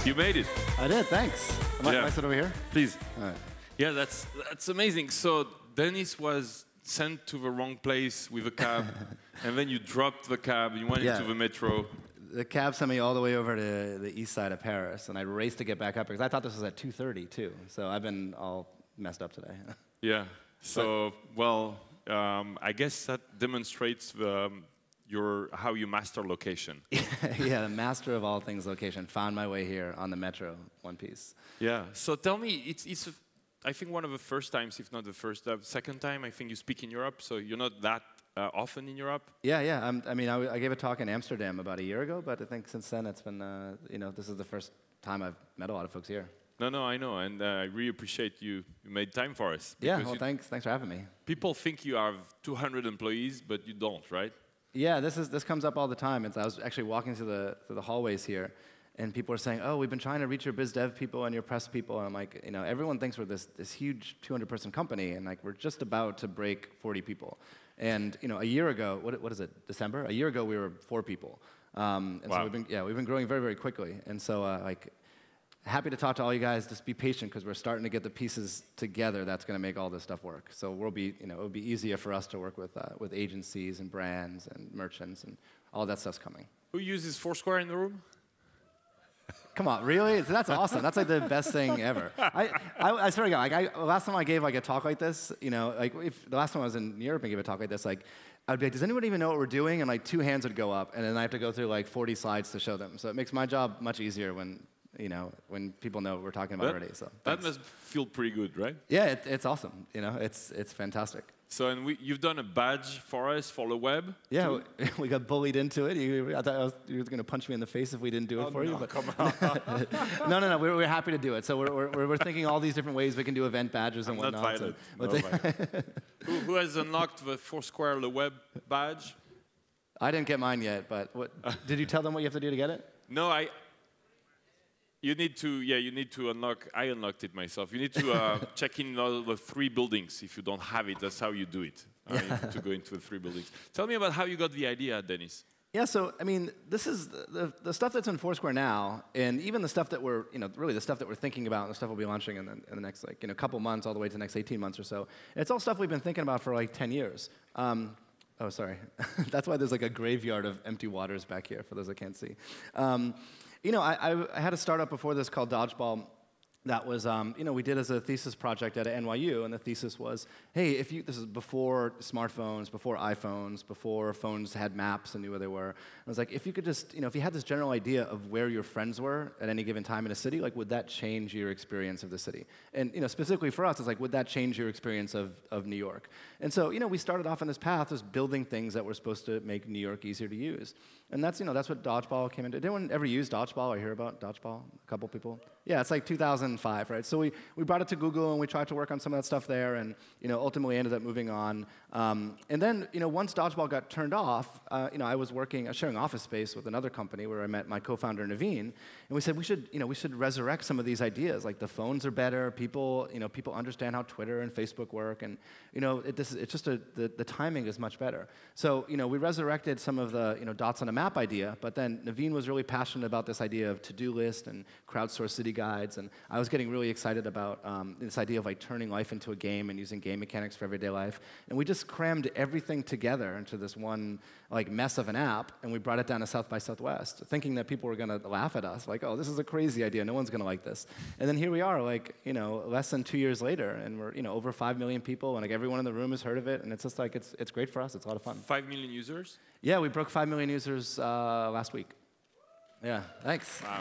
You made it. I did, thanks. Am I sit over here? Please. All right. Yeah, that's amazing. So Dennis was sent to the wrong place with a cab, and then you dropped the cab, you went into the metro. The cab sent me all the way over to the east side of Paris, and I raced to get back up because I thought this was at 2:30 too. So I've been all messed up today. Yeah. So, well, I guess that demonstrates how you master location. Yeah, the master of all things location. Found my way here on the metro, one piece. Yeah. So tell me, it's I think one of the first times, if not the first, second time, I think you speak in Europe. So you're not that often in Europe. Yeah. I mean, I gave a talk in Amsterdam about a year ago, but I think since then it's been, this is the first time I've met a lot of folks here. No, I know, and I really appreciate you made time for us. Yeah, well, thanks for having me. People think you have 200 employees, but you don't, right? Yeah, this comes up all the time. I was actually walking through the hallways here, and people are saying, "Oh, we've been trying to reach your biz dev people and your press people." And I'm like, everyone thinks we're this huge 200-person company, and like we're just about to break 40 people. And a year ago, what is it? December? A year ago, we were 4 people. And wow. So we've been growing very, very quickly. And so happy to talk to all you guys. Just be patient because we're starting to get the pieces together. That's going to make all this stuff work. So it'll be easier for us to work with agencies and brands and merchants, and all that stuff's coming. Who uses Foursquare in the room? Come on, really? That's awesome. That's like the best thing ever. I swear to God, last time I gave like a talk like this, if the last time I was in Europe and gave a talk like this, I'd be like, does anyone even know what we're doing? And like 2 hands would go up, and then I have to go through like 40 slides to show them. So it makes my job much easier when people know what we're talking about already. So that must feel pretty good, right? Yeah, it's awesome. It's fantastic. So you've done a badge for us for LeWeb. Yeah, we got bullied into it. I thought you were going to punch me in the face if we didn't do it for you. But come on. No. We're happy to do it. So we're thinking all these different ways we can do event badges and whatnot. Not violent. Who has unlocked the Foursquare LeWeb badge? I didn't get mine yet, but did you tell them what you have to do to get it? No, you need to unlock. I unlocked it myself. You need to check in all the 3 buildings. If you don't have it, that's how you do it. You need to go into the 3 buildings. Tell me about how you got the idea, Dennis. Yeah, so I mean, this is the stuff that's in Foursquare now, and even the stuff that we're, really the stuff that we're thinking about, and the stuff we'll be launching in the next couple months, all the way to the next 18 months or so. And it's all stuff we've been thinking about for like 10 years. Oh, sorry. That's why there's like a graveyard of empty waters back here, for those that can't see. I had a startup before this called Dodgeball that was, we did as a thesis project at NYU, and the thesis was, hey, this is before smartphones, before iPhones, before phones had maps and knew where they were. I was like, if you could just, if you had this general idea of where your friends were at any given time in a city, like, would that change your experience of the city? And, specifically for us, it's like, would that change your experience of New York? And so, we started off on this path, just building things that were supposed to make New York easier to use. And that's what Dodgeball came into. Did anyone ever use Dodgeball or hear about Dodgeball? A couple people? Yeah, it's like 2005, right? So we brought it to Google, and we tried to work on some of that stuff there, and ultimately ended up moving on. And then once Dodgeball got turned off, I was sharing office space with another company where I met my co-founder Naveen, and we said we should resurrect some of these ideas. Like the phones are better, people understand how Twitter and Facebook work, and it's just the timing is much better. So we resurrected some of the dots on a map idea, but then Naveen was really passionate about this idea of to-do list and crowdsourced city guides, and I was getting really excited about this idea of like turning life into a game and using game mechanics for everyday life. And we just crammed everything together into this one like mess of an app, and we brought it down to South by Southwest, thinking that people were going to laugh at us, like, oh, this is a crazy idea, no one's going to like this. And then here we are, like, less than 2 years later, and we're over 5 million people, and like everyone in the room has heard of it, and it's just like it's great for us. It's a lot of fun. 5 million users? Yeah, we broke 5 million users last week. Yeah, thanks. Wow.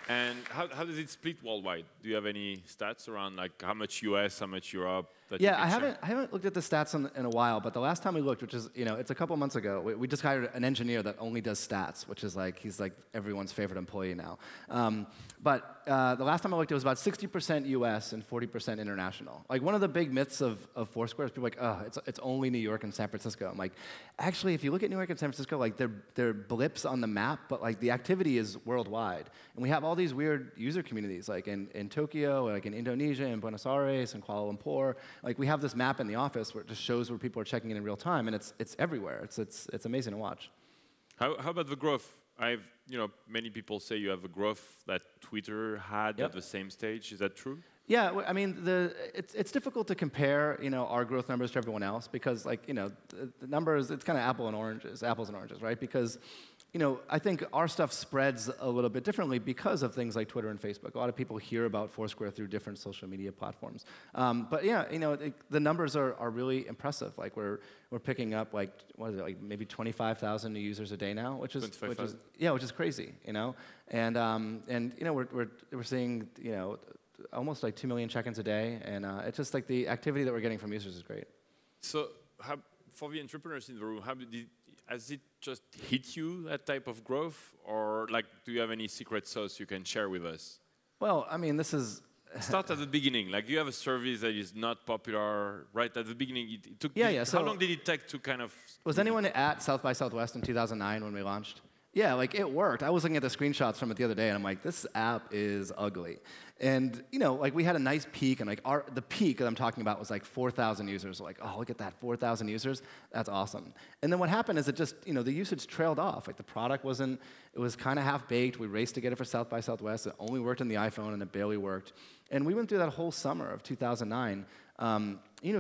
And how does it split worldwide? Do you have any stats around like how much US, how much Europe? Yeah, I haven't looked at the stats in a while, but the last time we looked, which is it's a couple months ago, we just hired an engineer that only does stats, which is like he's like everyone's favorite employee now. But the last time I looked, it was about 60% US and 40% international. Like one of the big myths of Foursquare is people are like, oh, it's only New York and San Francisco. I'm like, actually, if you look at New York and San Francisco, like they're blips on the map, but like the activity is worldwide, and we have all these weird user communities, like in Tokyo, like in Indonesia, in Buenos Aires, and Kuala Lumpur. Like we have this map in the office where it just shows where people are checking in real time, and it's everywhere. It's amazing to watch. How about the growth? many people say you have a growth that Twitter had at the same stage. Is that true? Yeah, I mean, it's difficult to compare, our growth numbers to everyone else because, the numbers, it's kind of apples and oranges, right? Because, I think our stuff spreads a little bit differently because of things like Twitter and Facebook. A lot of people hear about Foursquare through different social media platforms. But yeah, the numbers are really impressive. Like we're picking up maybe 25,000 new users a day now, which is crazy, And we're seeing almost like 2 million check-ins a day, and it's just like the activity that we're getting from users is great. So, for the entrepreneurs in the room, has it just hit you, that type of growth, or do you have any secret sauce you can share with us? Well, I mean, this is. Start at the beginning. You have a service that is not popular right at the beginning. It took. So how long did it take to kind of? Was anyone at South by Southwest in 2009 when we launched? Yeah, it worked. I was looking at the screenshots from it the other day, and I'm like, this app is ugly. And, we had a nice peak, and the peak that I'm talking about was 4,000 users. Oh, look at that, 4,000 users. That's awesome. And then what happened is it just, the usage trailed off. The product it was kind of half-baked. We raced to get it for South by Southwest. It only worked on the iPhone, and it barely worked. And we went through that whole summer of 2009,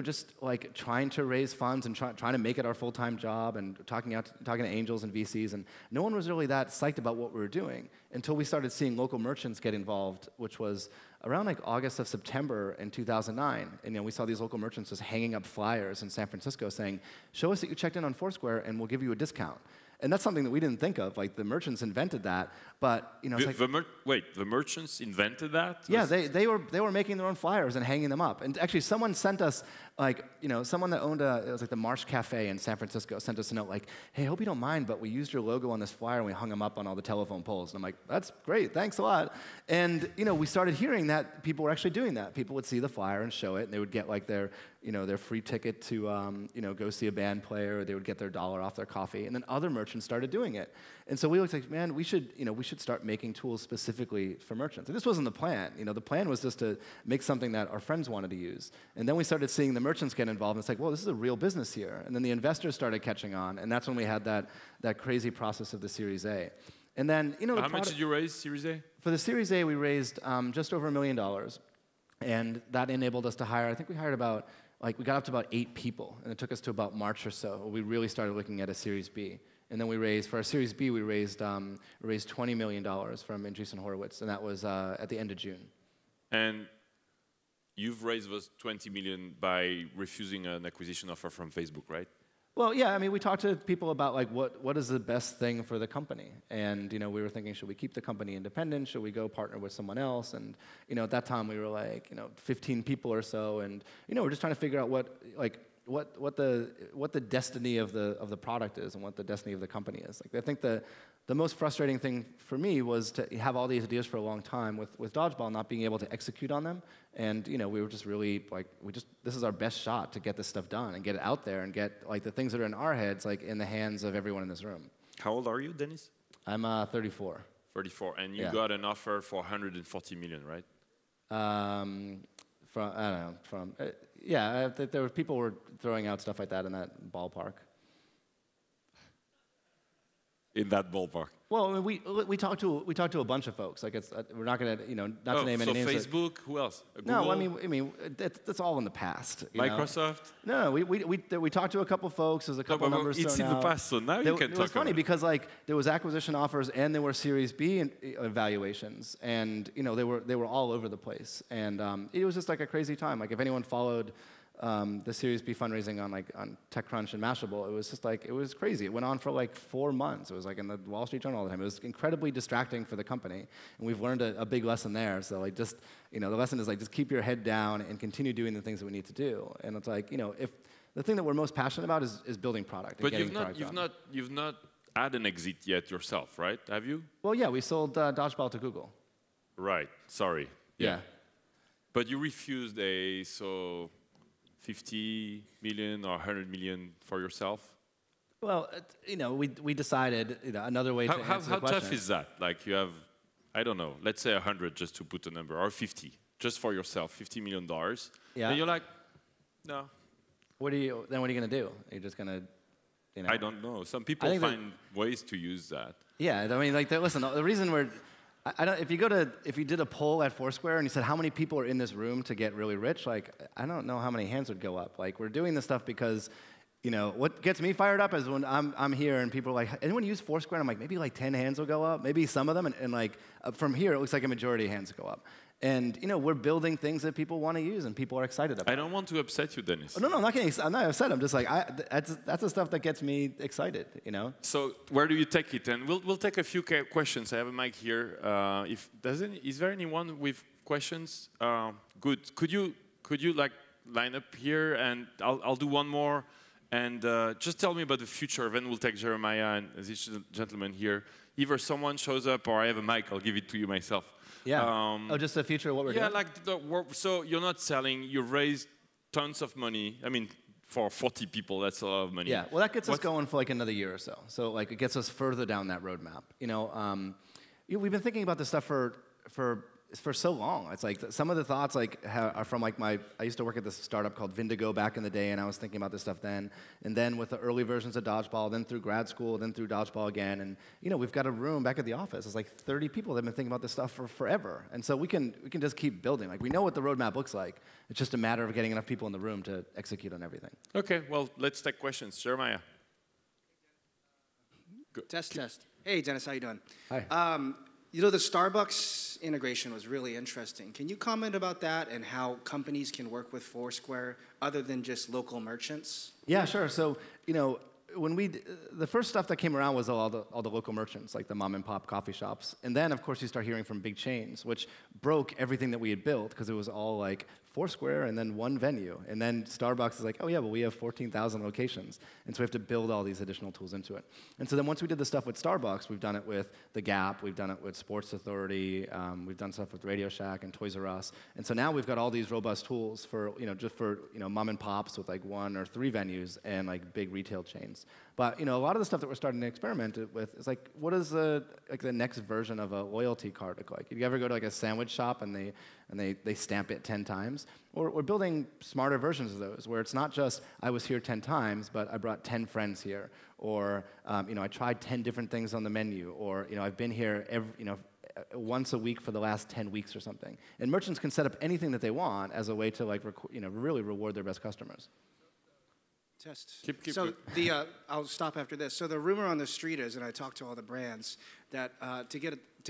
just trying to raise funds and trying to make it our full-time job and talking to angels and VCs, and no one was really that psyched about what we were doing until we started seeing local merchants get involved, which was around August of September in 2009. And we saw these local merchants just hanging up flyers in San Francisco saying, "Show us that you checked in on Foursquare, and we'll give you a discount." And that's something that we didn't think of. The merchants invented that, but the merchants invented that? Yeah, they were making their own flyers and hanging them up. And actually, someone sent us someone that owned it was the Marsh Cafe in San Francisco sent us a note "Hey, hope you don't mind, but we used your logo on this flyer and we hung them up on all the telephone poles." And I'm like, "That's great, thanks a lot." And we started hearing that people were actually doing that. People would see the flyer and show it, and they would get their free ticket to go see a band player, or they would get their $1 off their coffee, and then other merchants started doing it. And so we looked man, we should start making tools specifically for merchants. And this wasn't the plan. The plan was just to make something that our friends wanted to use. And then we started seeing the merchants get involved, and it's well, this is a real business here. And then the investors started catching on, and that's when we had that crazy process of the Series A. And then, how much did you raise, Series A? For the Series A, we raised just over $1 million, and that enabled us to hire. I think we hired about we got up to about 8 people, and it took us to about March or so. We really started looking at a Series B. And then for our Series B, we raised $20 million from Andreessen Horowitz, and that was at the end of June. And you've raised those $20 million by refusing an acquisition offer from Facebook, right? Well, yeah, I mean, we talked to people about what is the best thing for the company, and we were thinking, should we keep the company independent? Should we go partner with someone else? And at that time we were 15 people or so, and we're just trying to figure out what the destiny of the product is and what the destiny of the company is. I think the most frustrating thing for me was to have all these ideas for a long time with Dodgeball not being able to execute on them. And we were just really this is our best shot to get this stuff done and get it out there and get the things that are in our heads in the hands of everyone in this room. How old are you, Dennis? I'm 34. 34, and you got an offer for 140 million, right? There were people were throwing out stuff like that in that ballpark. In that ballpark. Well, we talked to a bunch of folks. We're not going to not to name any names. Facebook. Who else? Google? No, I mean that's all in the past. Microsoft. No, we talked to a couple folks. There's a couple numbers thrown out. It's in the past, so now you can talk. It was funny because there was acquisition offers and there were Series B evaluations, and they were all over the place, and it was just a crazy time. If anyone followed the Series B fundraising on TechCrunch and Mashable, it was just it was crazy. It went on for 4 months. It was in the Wall Street Journal all the time. It was incredibly distracting for the company, and we've learned a big lesson there. So the lesson is just keep your head down and continue doing the things that we need to do. And it's if the thing that we're most passionate about is building product. But you've not had an exit yet yourself, right? Have you? Well, yeah, we sold Dodgeball to Google. Right. Sorry. Yeah. But you refused 50 million or 100 million for yourself? Well, we decided another way to answer the question. How tough is that? You have, I don't know, let's say 100 just to put a number, or 50, just for yourself, $50 million. Yeah. And you're no. What are you going to do? You're just going to, I don't know. Some people find ways to use that. Yeah, I mean, like, listen, the reason we're, I don't, if you did a poll at Foursquare and you said how many people are in this room to get really rich, like, I don't know how many hands would go up. Like, we're doing this stuff because, you know, what gets me fired up is when I'm here and people are like, anyone use Foursquare? And I'm like, maybe like 10 hands will go up, maybe some of them, and like, from here, it looks like a majority of hands go up. And, you know, we're building things that people want to use and people are excited about. I don't want to upset you, Dennis. Oh, no, I'm not upset. I'm just like, that's the stuff that gets me excited, you know? So where do you take it? And we'll take a few questions. I have a mic here. Is there anyone with questions? Good. Could you like line up here? And I'll do one more. And just tell me about the future. Then we'll take Jeremiah and this gentleman here. Either someone shows up or I have a mic. I'll give it to you myself. Yeah. Just the future of what we're doing? Yeah, like so you're not selling. You've raised tons of money. I mean, for 40 people, that's a lot of money. Yeah. Well, that gets us going for like another year or so. So like it gets us further down that roadmap. You know, we've been thinking about this stuff for so long. It's like some of the thoughts like are from like I used to work at this startup called Vindigo back in the day, and I was thinking about this stuff then. And then with the early versions of Dodgeball, then through grad school, then through Dodgeball again. And you know, we've got a room back at the office. It's like 30 people that have been thinking about this stuff for forever. And so we can just keep building. Like we know what the roadmap looks like. It's just a matter of getting enough people in the room to execute on everything. Okay, well, let's take questions. Jeremiah. Test. Hey, Dennis, how you doing? Hi. You know, the Starbucks integration was really interesting. Can you comment about that and how companies can work with Foursquare other than just local merchants? Yeah, sure. So, you know, when the first stuff that came around was all the local merchants, like the mom and pop coffee shops. And then, of course, you start hearing from big chains, which broke everything that we had built because it was all like Foursquare and then one venue. And then Starbucks is like, oh yeah, but we have 14,000 locations. And so we have to build all these additional tools into it. And so then once we did the stuff with Starbucks, we've done it with The Gap, we've done it with Sports Authority, we've done stuff with Radio Shack and Toys R Us. And so now we've got all these robust tools for, you know, just for, you know, mom and pops with like 1 or 3 venues and like big retail chains. But, you know, a lot of the stuff that we're starting to experiment with is like, what is the next version of a loyalty card look like? You ever go to like a sandwich shop and they stamp it 10 times? Or we're building smarter versions of those, where it's not just, I was here 10 times, but I brought 10 friends here. Or, you know, I tried 10 different things on the menu. Or, you know, I've been here once a week for the last 10 weeks or something. And merchants can set up anything that they want as a way to like, you know, really reward their best customers. Test. Keep so I'll stop after this. So the rumor on the street is, and I talked to all the brands, that to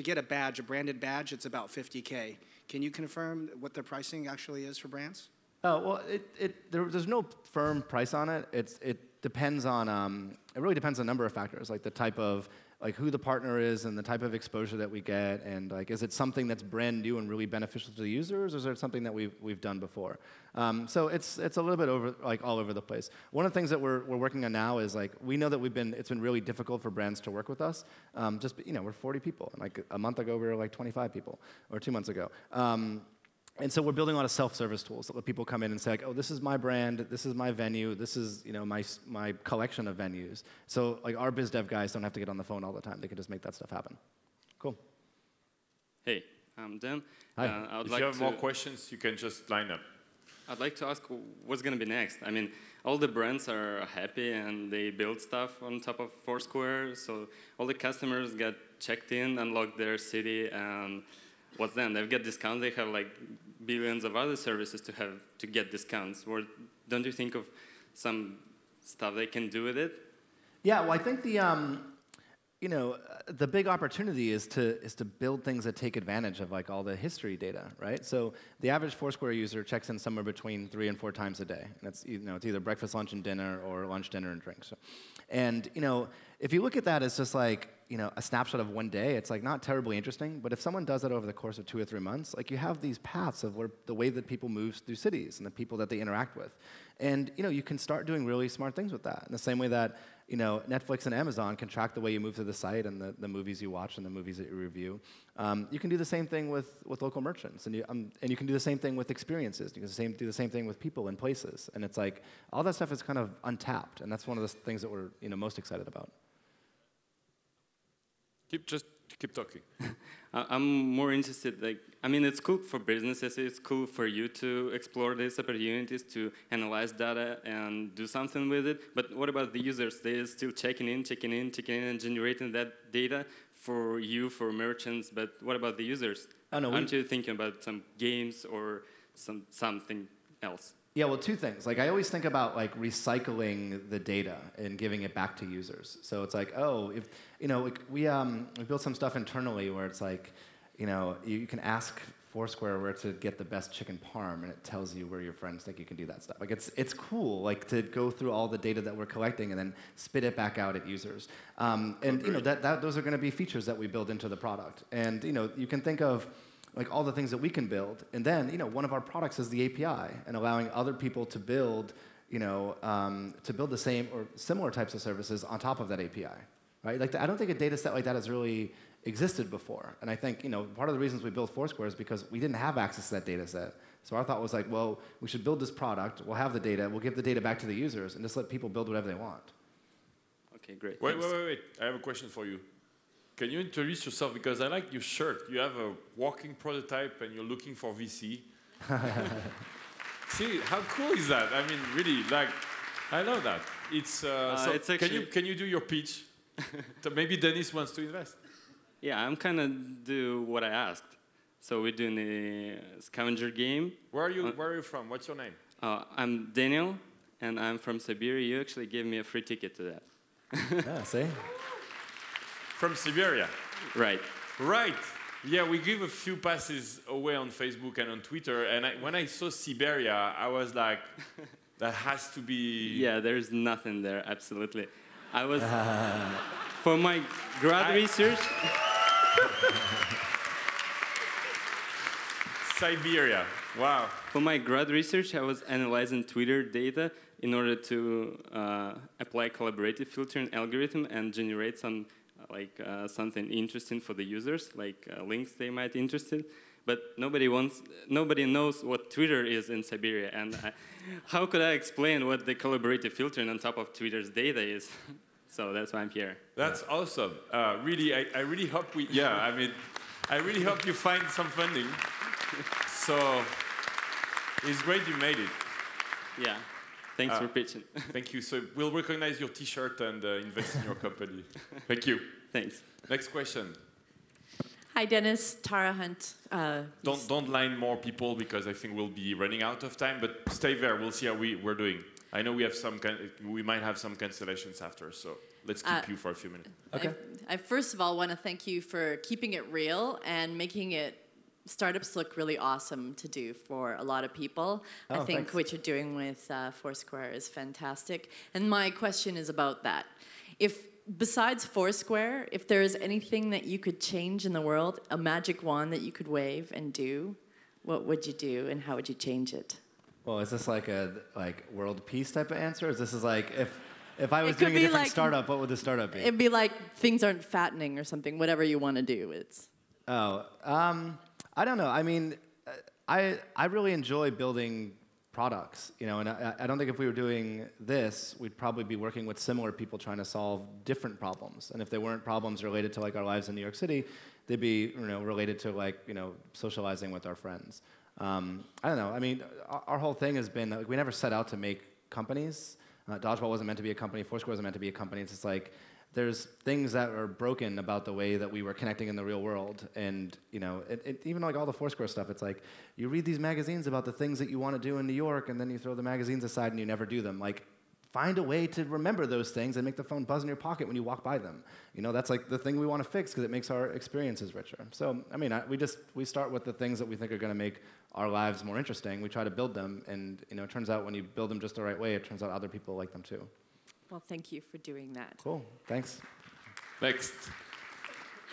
get a badge, a branded badge, it's about $50K. Can you confirm what the pricing actually is for brands? Oh well, there's no firm price on it. It depends on it really depends on a number of factors, like the type of like who the partner is and the type of exposure that we get, and like is it something that's brand new and really beneficial to the users, or is it something that we've done before? So it's a little bit all over the place. One of the things that we're working on now is like we know that it's been really difficult for brands to work with us. Just you know, we're 40 people, and like a month ago we were like 25 people, or 2 months ago. And so we're building a lot of self-service tools that let people come in and say, like, oh, this is my brand, this is my venue, this is, you know, my collection of venues. So like our biz dev guys don't have to get on the phone all the time. They can just make that stuff happen. Cool. Hey, I'm Dan. Hi. If you have more questions, you can just line up. I'd like to ask what's going to be next. I mean, all the brands are happy and they build stuff on top of Foursquare. So all the customers get checked in, unlock their city, and what's then? They've got discounts. They have like billions of other services to get discounts. Or don't you think of some stuff they can do with it? Yeah, well, I think you know, the big opportunity is to build things that take advantage of like all the history data, right? So the average Foursquare user checks in somewhere between 3 and 4 times a day, and it's, you know, it's either breakfast, lunch, and dinner, or lunch, dinner, and drinks. So, and you know, if you look at that as just like, you know, a snapshot of one day, it's like not terribly interesting. But if someone does that over the course of 2 or 3 months, like you have these paths of the way that people move through cities and the people that they interact with, and you know, you can start doing really smart things with that. In the same way that, you know, Netflix and Amazon can track the way you move through the site and the movies you watch and the movies that you review. You can do the same thing with local merchants, and you can do the same thing with experiences. You can do the same thing with people and places. And it's like all that stuff is kind of untapped, and that's one of the things that we're, you know, most excited about. Just keep talking. I'm more interested, like, I mean, it's cool for businesses, it's cool for you to explore these opportunities, to analyze data and do something with it, but what about the users? They're still checking in, and generating that data for you, for merchants, but what about the users? Oh, no, Aren't you thinking about some games or something else? Yeah, well, two things. Like, I always think about like recycling the data and giving it back to users. So it's like, oh, if like we built some stuff internally where it's like, you can ask Foursquare where to get the best chicken parm, and it tells you where your friends think you can do that stuff. Like, it's cool, like, to go through all the data that we're collecting and then spit it back out at users. Those are going to be features that we build into the product. And you can think of like all the things that we can build, and then one of our products is the API, and allowing other people to build the same or similar types of services on top of that API, right? Like I don't think a data set like that has really existed before, and I think part of the reasons we built Foursquare is because we didn't have access to that data set. So our thought was like, well, we should build this product. We'll have the data. We'll give the data back to the users, and just let people build whatever they want. Okay, great. Wait. I have a question for you. Can you introduce yourself? Because I like your shirt. You have a walking prototype and you're looking for VC. See, how cool is that? I mean, really, like, I love that. It's actually, can you do your pitch? So maybe Dennis wants to invest. Yeah, I'm kind of do what I asked. So we're doing a scavenger game. Where are you from? What's your name? I'm Daniel, and I'm from Siberia. You actually gave me a free ticket to that. Yeah, see? From Siberia. Right. Right. Yeah, we give a few passes away on Facebook and on Twitter, and when I saw Siberia, I was like, that has to be... Yeah, there's nothing there, absolutely. I was... for my grad research... Siberia, wow. For my grad research, I was analyzing Twitter data in order to apply collaborative filtering algorithm and generate some something interesting for the users, like links they might be interested. But nobody knows what Twitter is in Siberia, and how could I explain what the collaborative filtering on top of Twitter's data is? So that's why I'm here. That's awesome. Really, I really hope I really hope you find some funding. So it's great you made it. Yeah. Thanks for pitching. Thank you. So we'll recognize your T-shirt and invest in your company. Thank you. Thanks. Next question. Hi, Dennis. Tara Hunt. Don't line more people because I think we'll be running out of time. But stay there. We'll see how we're doing. I know we might have some cancellations after. So let's keep you for a few minutes. Okay. I first of all want to thank you for keeping it real and making startups look really awesome to do for a lot of people. I think thanks. what you're doing with Foursquare is fantastic. And my question is about that. Besides Foursquare, if there is anything that you could change in the world, a magic wand that you could wave and do, what would you do and how would you change it? Well, is this like a world peace type of answer? Is this like if I was doing a different startup, what would the startup be? It'd be like things aren't fattening or something, whatever you want to do. I don't know. I mean, I really enjoy building products, and I don't think if we were doing this, we'd probably be working with similar people trying to solve different problems. And if they weren't problems related to like our lives in New York City, they'd be related to like socializing with our friends. I don't know. I mean, our whole thing has been like we never set out to make companies. Dodgeball wasn't meant to be a company. Foursquare wasn't meant to be a company. It's just like there's things that are broken about the way that we were connecting in the real world. And even like all the Foursquare stuff, it's like you read these magazines about the things that you want to do in New York, and then you throw the magazines aside and you never do them. Like, find a way to remember those things and make the phone buzz in your pocket when you walk by them. That's like the thing we want to fix because it makes our experiences richer. So, I mean, we start with the things that we think are going to make our lives more interesting. We try to build them, and it turns out when you build them just the right way, it turns out other people like them too. Well, thank you for doing that. Cool. Thanks. Next.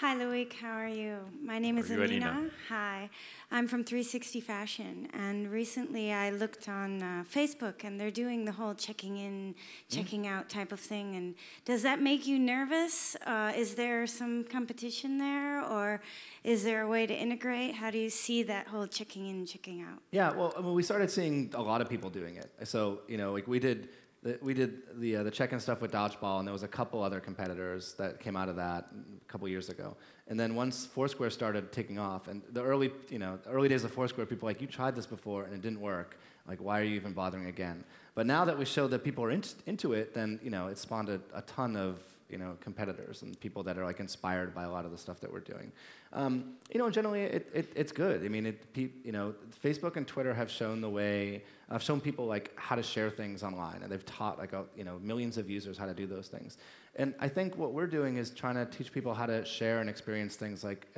Hi, Loic. How are you? My name is Alina. Hi. I'm from 360 Fashion, and recently I looked on Facebook, and they're doing the whole checking in, checking out type of thing. And does that make you nervous? Is there some competition there, or is there a way to integrate? How do you see that whole checking in, checking out? Yeah. Well, we started seeing a lot of people doing it. So like we did we did the check-in stuff with Dodgeball, and there was a couple other competitors that came out of that a couple years ago. And then once Foursquare started taking off, and the early days of Foursquare, people were like, you tried this before and it didn't work. Like, why are you even bothering again? But now that we showed that people are into it, then it spawned a ton of competitors and people that are like inspired by a lot of the stuff that we're doing. Generally it's good. I mean, Facebook and Twitter have shown the way. I've shown people like how to share things online, and they've taught like millions of users how to do those things. And I think what we're doing is trying to teach people how to share and experience things like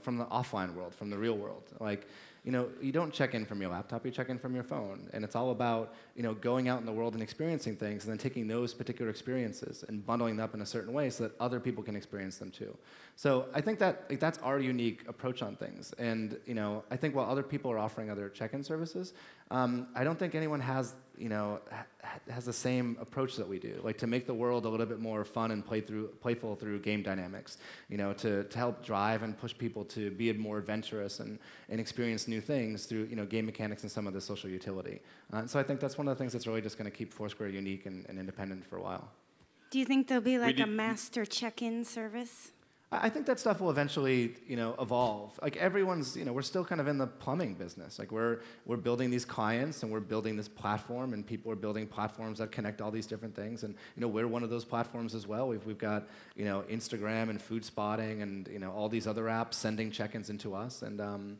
from the offline world, from the real world. Like, you don't check in from your laptop, you check in from your phone. And it's all about, going out in the world and experiencing things and then taking those particular experiences and bundling them up in a certain way so that other people can experience them too. So I think that that's our unique approach on things. And, I think while other people are offering other check-in services, I don't think anyone has the same approach that we do, like to make the world a little bit more fun and playful through game dynamics, to help drive and push people to be more adventurous and experience new things through game mechanics and some of the social utility. So I think that's one of the things that's really just going to keep Foursquare unique and independent for a while. Do you think there'll be like a master check-in service? I think that stuff will eventually, evolve. Like everyone's, we're still kind of in the plumbing business. Like we're building these clients and we're building this platform, and people are building platforms that connect all these different things. And we're one of those platforms as well. We've got Instagram and food spotting and all these other apps sending check-ins into us. And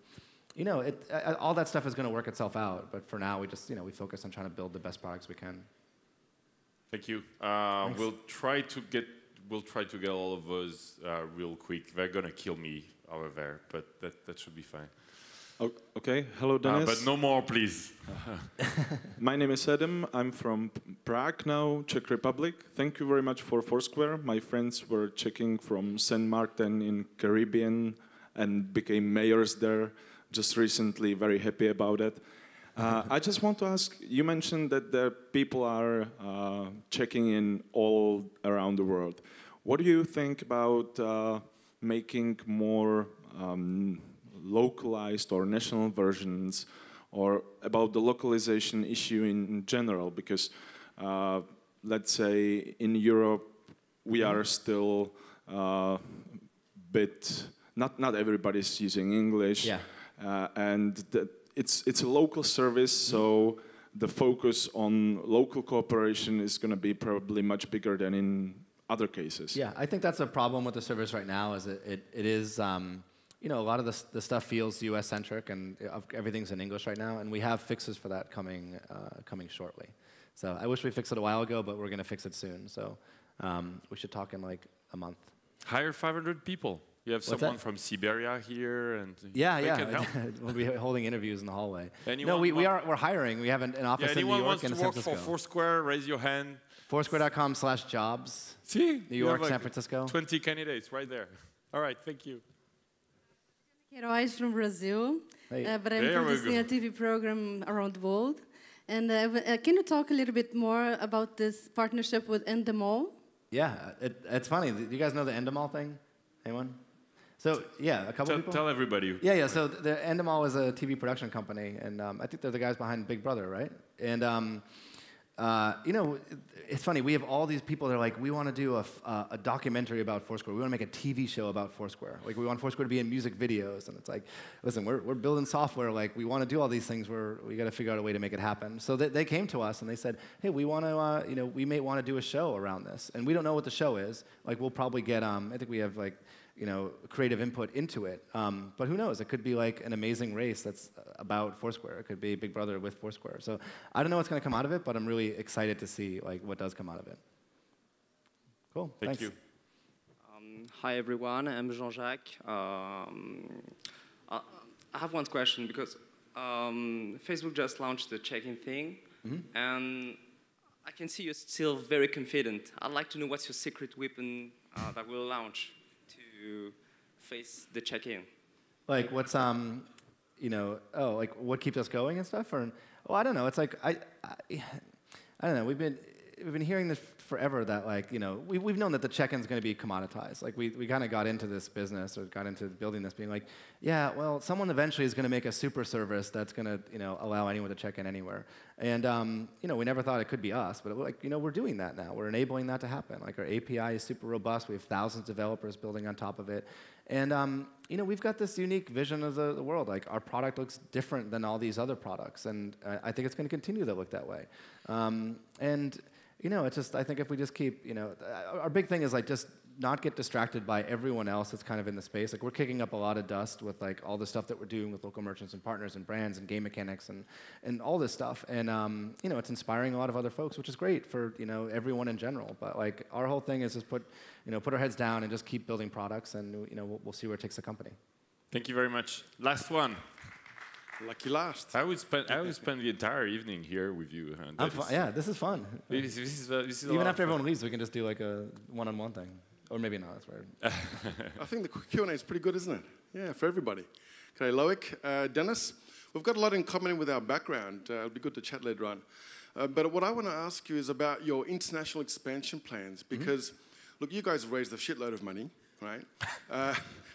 all that stuff is going to work itself out. But for now, we just we focus on trying to build the best products we can. Thank you. We'll try to get all of those real quick. They're gonna kill me over there, but that should be fine. Okay. Hello, Dennis. But no more, please. My name is Adam. I'm from Prague now, Czech Republic. Thank you very much for Foursquare. My friends were checking from St. Martin in Caribbean and became mayors there just recently. Very happy about it. I just want to ask, you mentioned that the people are checking in all around the world. What do you think about making more localized or national versions, or about the localization issue in general? Because let's say in Europe, we are still not everybody's using English. Yeah. And it's a local service, so the focus on local cooperation is going to be probably much bigger than in other cases. Yeah, I think that's a problem with the service right now. Is it is a lot of the stuff feels U.S. centric, and everything's in English right now, and we have fixes for that coming shortly. So I wish we fixed it a while ago, but we're going to fix it soon. So we should talk in like a month. Hire 500 people. You have someone from Siberia here, and they can help. We'll be holding interviews in the hallway. Anyone we're hiring. We have an office in New York and San Francisco. Anyone wants to work for Foursquare? Raise your hand. Foursquare.com/jobs. See, New York, San Francisco. 20 candidates right there. All right, thank you. Queiroz from Brazil, but I'm producing a TV program around the world. And can you talk a little bit more about this partnership with Endemol? Yeah, it's funny. Do you guys know the Endemol thing? Anyone? So yeah, a couple people. Tell everybody. Yeah. So the Endemol is a TV production company, and I think they're the guys behind Big Brother, right? And it's funny. We have all these people that are like, we want to do a documentary about Foursquare. We want to make a TV show about Foursquare. Like, we want Foursquare to be in music videos. And it's like, listen, we're building software. Like, we want to do all these things. We got to figure out a way to make it happen. So they came to us and they said, hey, we want to, we may want to do a show around this. And we don't know what the show is. Like, we'll probably get, I think we have like, creative input into it. But who knows? It could be like an amazing race that's about Foursquare. It could be Big Brother with Foursquare. So I don't know what's going to come out of it, but I'm really excited to see like what does come out of it. Cool. Thank you. Hi, everyone. I'm Jean-Jacques. I have one question because Facebook just launched the check-in thing, and I can see you're still very confident. I'd like to know what's your secret weapon that will launch to face the check-in. Like what's like what keeps us going and stuff, or I don't know. It's like I don't know. We've been hearing this forever that like we've known that the check-in is going to be commoditized. Like we kind of got into this business or got into building this being like, yeah, well, someone eventually is going to make a super service that's going to allow anyone to check in anywhere. And we never thought it could be us, but we're doing that now. We're enabling that to happen. Like our API is super robust. We have thousands of developers building on top of it. And we've got this unique vision of the world. Like our product looks different than all these other products, and I think it's going to continue to look that way. It's just, I think if we just keep, our big thing is like just not get distracted by everyone else that's kind of in the space. Like we're kicking up a lot of dust with like all the stuff that we're doing with local merchants and partners and brands and game mechanics and all this stuff. And it's inspiring a lot of other folks, which is great for everyone in general. But like our whole thing is just put our heads down and just keep building products, and we'll see where it takes the company. Thank you very much. Last one. Lucky last. I would spend the entire evening here with you. Yeah, this is fun. This is even after everyone leaves, we can just do like a one-on-one thing. Or maybe not, that's weird. I think the Q&A is pretty good, isn't it? Yeah, for everybody. Okay, Loic, Dennis, we've got a lot in common with our background. It'll be good to chat later on. But what I want to ask you is about your international expansion plans, because, look, you guys raised a shitload of money, right?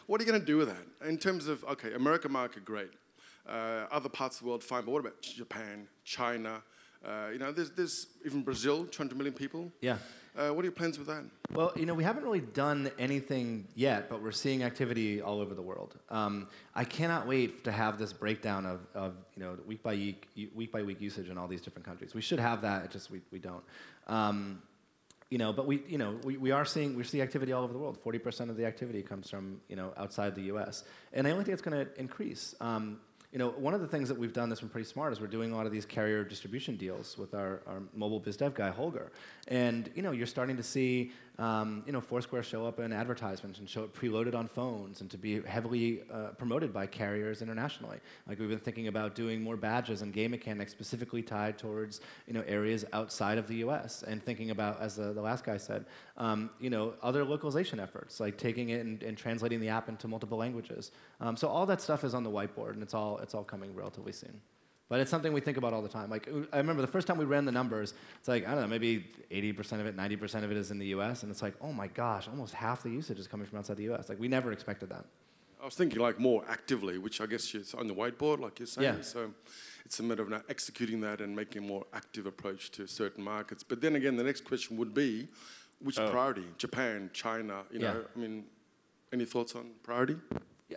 What are you going to do with that? In terms of, okay, American market, great. Other parts of the world, fine, but what about Japan, China? There's even Brazil, 200 million people. Yeah. What are your plans with that? Well, we haven't really done anything yet, but we're seeing activity all over the world. I cannot wait to have this breakdown of week by week usage in all these different countries. We should have that. It's just we don't. But we see activity all over the world. 40% of the activity comes from outside the U.S. And I only think it's going to increase. One of the things that we've done that's been pretty smart is we're doing a lot of these carrier distribution deals with our mobile biz dev guy, Holger. And, you're starting to see, Foursquare show up in advertisements and show it preloaded on phones and to be heavily promoted by carriers internationally. Like we've been thinking about doing more badges and game mechanics specifically tied towards, areas outside of the US, and thinking about, as the last guy said, other localization efforts, like taking it and translating the app into multiple languages. So all that stuff is on the whiteboard, and it's all coming relatively soon. But it's something we think about all the time. Like, I remember the first time we ran the numbers, it's like, I don't know, maybe 80% of it, 90% of it is in the US, and it's like, oh my gosh, almost half the usage is coming from outside the US. Like, we never expected that. I was thinking like more actively, which I guess is on the whiteboard, like you're saying. Yeah. So it's a matter of now executing that and making a more active approach to certain markets. But then again, the next question would be, which priority? Japan, China, any thoughts on priority?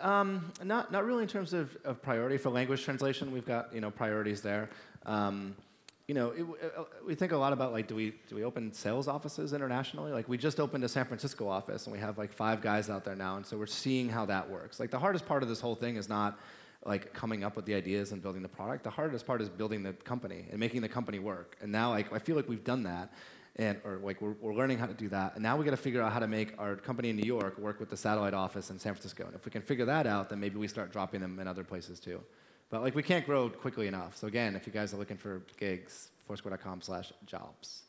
Not really in terms of priority. For language translation, we've got priorities there. We think a lot about like, do we open sales offices internationally? Like we just opened a San Francisco office, and we have like 5 guys out there now, and so we're seeing how that works. Like the hardest part of this whole thing is not like coming up with the ideas and building the product. The hardest part is building the company and making the company work. And now I feel like we've done that. We're learning how to do that, and now we got to figure out how to make our company in New York work with the satellite office in San Francisco. And if we can figure that out, then maybe we start dropping them in other places too. But like we can't grow quickly enough. So again, if you guys are looking for gigs, Foursquare.com/jobs.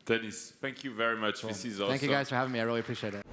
Dennis, thank you very much. Cool. This is awesome. Thank you guys for having me. I really appreciate it.